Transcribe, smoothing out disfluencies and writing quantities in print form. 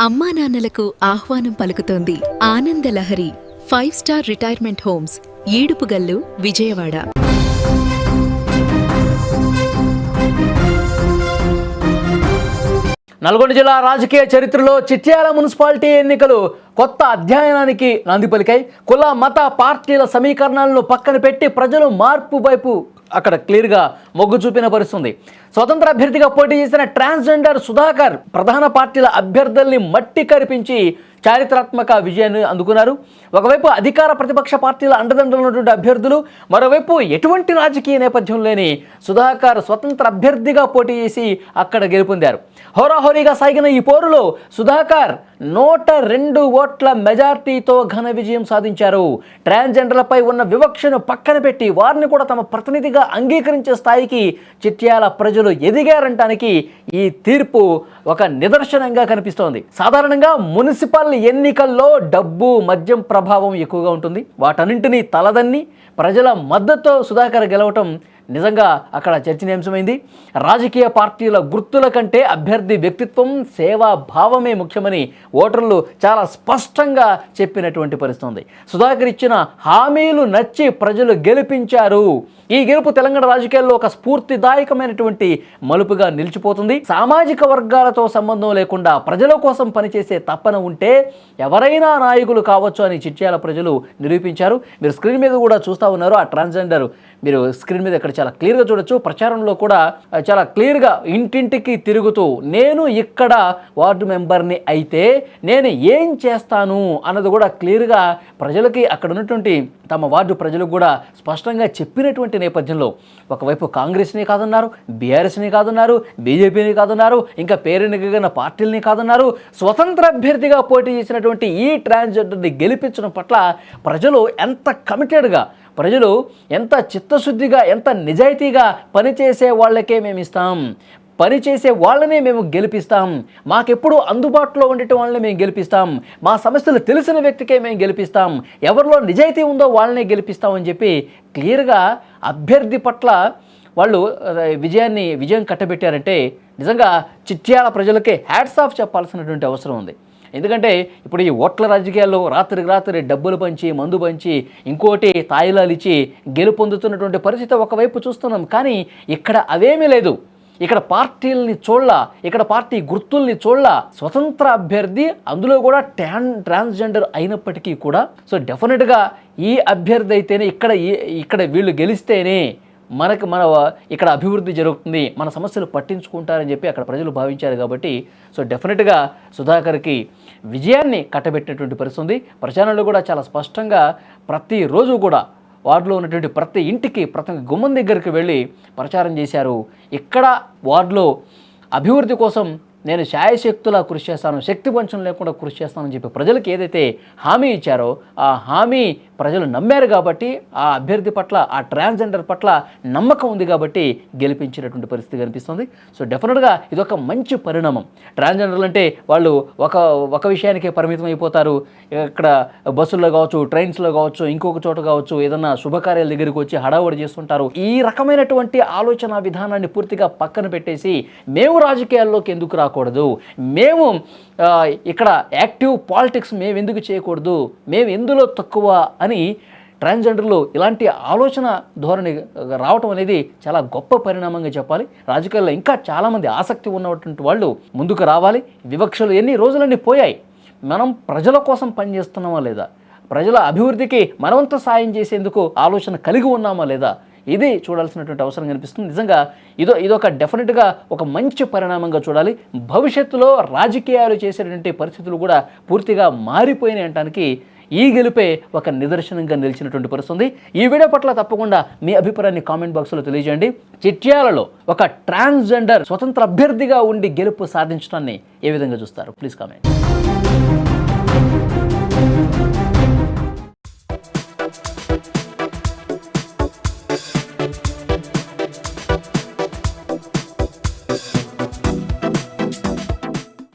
అమ్మా నాన్నలకు ఆహ్వానం పలుకుతోంది ఆనందలహరి 5-స్టార్ రిటైర్మెంట్ హోమ్స్ ఈడుపుగల్లు విజయవాడ. నల్గొండ జిల్లా రాజకీయ చరిత్రలో చిట్యాల మున్సిపాలిటీ ఎన్నికలు కొత్త అధ్యయనానికి నాంది పలికాయి. కుల మత పార్టీల సమీకరణాలను పక్కన పెట్టి ప్రజలు మార్పు వైపు అక్కడ క్లియర్గా మొగ్గు చూపిన పరిస్థితుంది. స్వతంత్ర అభ్యర్థిగా పోటీ చేసిన ట్రాన్స్జెండర్ సుధాకర్ ప్రధాన పార్టీల అభ్యర్థుల్ని మట్టి కరిపించి చారిత్రాత్మక విజయాన్ని అందుకున్నారు. ఒకవైపు అధికార ప్రతిపక్ష పార్టీల అండదండలు ఉన్నటువంటి అభ్యర్థులు, మరోవైపు ఎటువంటి రాజకీయ నేపథ్యం లేని సుధాకర్ స్వతంత్ర అభ్యర్థిగా పోటీ చేసి అక్కడ గెలుపొందారు. హోరాహోరీగా సాగిన ఈ పోరులో సుధాకర్ 102 ఓట్ల మెజార్టీతో ఘన విజయం సాధించారు. ట్రాన్స్జెండర్లపై ఉన్న వివక్షను పక్కన పెట్టి వారిని కూడా తమ ప్రతినిధిగా అంగీకరించే స్థాయికి చిట్యాల ప్రజలు ఎదిగారంటానికి ఈ తీర్పు ఒక నిదర్శనంగా కనిపిస్తోంది. సాధారణంగా మున్సిపల్ ఎన్నికల్లో డబ్బు, మద్యం ప్రభావం ఎక్కువగా ఉంటుంది. వాటన్నింటినీ తలదన్ని ప్రజల మద్దతుతో సుధాకర్ గెలవటం నిజంగా అక్కడ చర్చనీయాంశమైంది. రాజకీయ పార్టీల గుర్తుల కంటే అభ్యర్థి వ్యక్తిత్వం, సేవా భావమే ముఖ్యమని ఓటర్లు చాలా స్పష్టంగా చెప్పినటువంటి పరిస్థితి ఉంది. సుధాకర్ ఇచ్చిన హామీలు నచ్చి ప్రజలు గెలిపించారు. ఈ గెలుపు తెలంగాణ రాజకీయాల్లో ఒక స్ఫూర్తిదాయకమైనటువంటి మలుపుగా నిలిచిపోతుంది. సామాజిక వర్గాలతో సంబంధం లేకుండా ప్రజల కోసం పనిచేసే తపన ఉంటే ఎవరైనా నాయకులు కావచ్చు అని చిట్యాల ప్రజలు నిరూపించారు. మీరు స్క్రీన్ మీద కూడా చూస్తూ ఉన్నారు. ఆ ట్రాన్స్జెండర్ మీరు స్క్రీన్ మీద ఇక్కడ చాలా క్లియర్గా చూడొచ్చు. ప్రచారంలో కూడా చాలా క్లియర్గా ఇంటింటికి తిరుగుతూ నేను ఇక్కడ వార్డు మెంబర్ని అయితే నేను ఏం చేస్తాను అన్నది కూడా క్లియర్గా ప్రజలకి అక్కడ ఉన్నటువంటి తమ వార్డు ప్రజలకు కూడా స్పష్టంగా చెప్పినటువంటి నేపథ్యంలో ఒకవైపు కాంగ్రెస్ని కాదన్నారు, బీఆర్ఎస్ని కాదన్నారు, బీజేపీని కాదన్నారు, ఇంకా పేరెన్నికైన పార్టీలని కాదన్నారు. స్వతంత్ర అభ్యర్థిగా పోటీ చేసినటువంటి ఈ ట్రాన్స్జెండర్ని గెలిపించడం పట్ల ప్రజలు ఎంత కమిటెడ్గా, ప్రజలు ఎంత చిత్తశుద్ధిగా, ఎంత నిజాయితీగా పనిచేసే వాళ్ళకే మేము ఇస్తాం, పనిచేసే వాళ్ళనే మేము గెలిపిస్తాం, మాకెప్పుడు అందుబాటులో ఉండేటి వాళ్ళని మేము గెలిపిస్తాం, మా సమస్యలు తెలిసిన వ్యక్తికే మేము గెలిపిస్తాం, ఎవరిలో నిజాయితీ ఉందో వాళ్ళనే గెలిపిస్తామని చెప్పి క్లియర్గా అభ్యర్థి పట్ల వాళ్ళు విజయం కట్టబెట్టారంటే నిజంగా చిట్యాల ప్రజలకే హ్యాట్స్ ఆఫ్ చెప్పాల్సినటువంటి అవసరం ఉంది. ఎందుకంటే ఇప్పుడు ఈ ఓట్ల రాజకీయాల్లో రాత్రికి రాత్రి డబ్బులు పంచి, మందు పంచి, ఇంకోటి తాయిలాలు ఇచ్చి గెలుపొందుతున్నటువంటి పరిస్థితి ఒకవైపు చూస్తున్నాం. కానీ ఇక్కడ అవేమీ లేదు. ఇక్కడ పార్టీలని చూడలా, ఇక్కడ పార్టీ గుర్తుల్ని చూడలా. స్వతంత్ర అభ్యర్థి, అందులో కూడా ట్రాన్స్జెండర్ అయినప్పటికీ కూడా డెఫినెట్గా ఈ అభ్యర్థి అయితేనే ఇక్కడ వీళ్ళు గెలిస్తేనే మన ఇక్కడ అభివృద్ధి జరుగుతుంది, మన సమస్యలు పట్టించుకుంటారని చెప్పి అక్కడ ప్రజలు భావించారు. కాబట్టి డెఫినెట్గా సుధాకర్కి విజయాన్ని కట్టబెట్టినటువంటి పరిస్థితి ఉంది. ప్రచారంలో కూడా చాలా స్పష్టంగా ప్రతిరోజు కూడా వార్డులో ఉన్నటువంటి ప్రతి ఇంటికి, ప్రతి గుమ్మం దగ్గరికి వెళ్ళి ప్రచారం చేశారు. ఇక్కడ వార్డులో అభివృద్ధి కోసం నేను శాయశక్తులా కృషి చేస్తాను, శక్తి వంచన లేకుండా కృషి చేస్తానని చెప్పి ప్రజలకు ఏదైతే హామీ ఇచ్చారో ఆ హామీ ప్రజలు నమ్మారు. కాబట్టి ఆ అభ్యర్థి పట్ల, ఆ ట్రాన్స్జెండర్ పట్ల నమ్మకం ఉంది కాబట్టి గెలిపించినటువంటి పరిస్థితి కనిపిస్తుంది. డెఫినెట్గా ఇదొక మంచి పరిణామం. ట్రాన్స్జెండర్లు అంటే వాళ్ళు ఒక విషయానికే పరిమితం అయిపోతారు. ఇక్కడ బస్సుల్లో కావచ్చు, ట్రైన్స్లో కావచ్చు, ఇంకొక చోట కావచ్చు, ఏదన్నా శుభకార్యాల దగ్గరికి వచ్చి హడావుడి చేస్తుంటారు. ఈ రకమైనటువంటి ఆలోచన విధానాన్ని పూర్తిగా పక్కన పెట్టేసి మేము రాజకీయాల్లోకి ఎందుకు రాకూడదు, మేము ఇక్కడ యాక్టివ్ పాలిటిక్స్ మేము ఎందుకు చేయకూడదు, మేము ఎందులో తక్కువ అని ట్రాన్స్జెండర్లు ఇలాంటి ఆలోచన ధోరణి రావటం అనేది చాలా గొప్ప పరిణామంగా చెప్పాలి. రాజకీయాల్లో ఇంకా చాలామంది ఆసక్తి ఉన్నటువంటి వాళ్ళు ముందుకు రావాలి. వివక్షలు ఎన్ని రోజులన్నీ పోయాయి. మనం ప్రజల కోసం పనిచేస్తున్నామా లేదా, ప్రజల అభివృద్ధికి మనవంత సాయం చేసేందుకు ఆలోచన కలిగి ఉన్నామా లేదా, ఇది చూడాల్సినటువంటి అవసరం కనిపిస్తుంది. నిజంగా ఇదొక డెఫినెట్గా ఒక మంచి పరిణామంగా చూడాలి. భవిష్యత్తులో రాజకీయాలు చేసేటువంటి పరిస్థితులు కూడా పూర్తిగా మారిపోయినాయి అనడానికి ఈ గెలుపే ఒక నిదర్శనంగా నిలిచినటువంటి పరిస్థితుంది. ఈ వీడియో పట్ల తప్పకుండా మీ అభిప్రాయాన్ని కామెంట్ బాక్స్లో తెలియజేయండి. చిట్యాలలో ఒక ట్రాన్స్జెండర్ స్వతంత్ర అభ్యర్థిగా ఉండి గెలుపు సాధించడాన్ని ఏ విధంగా చూస్తారు? Please comment.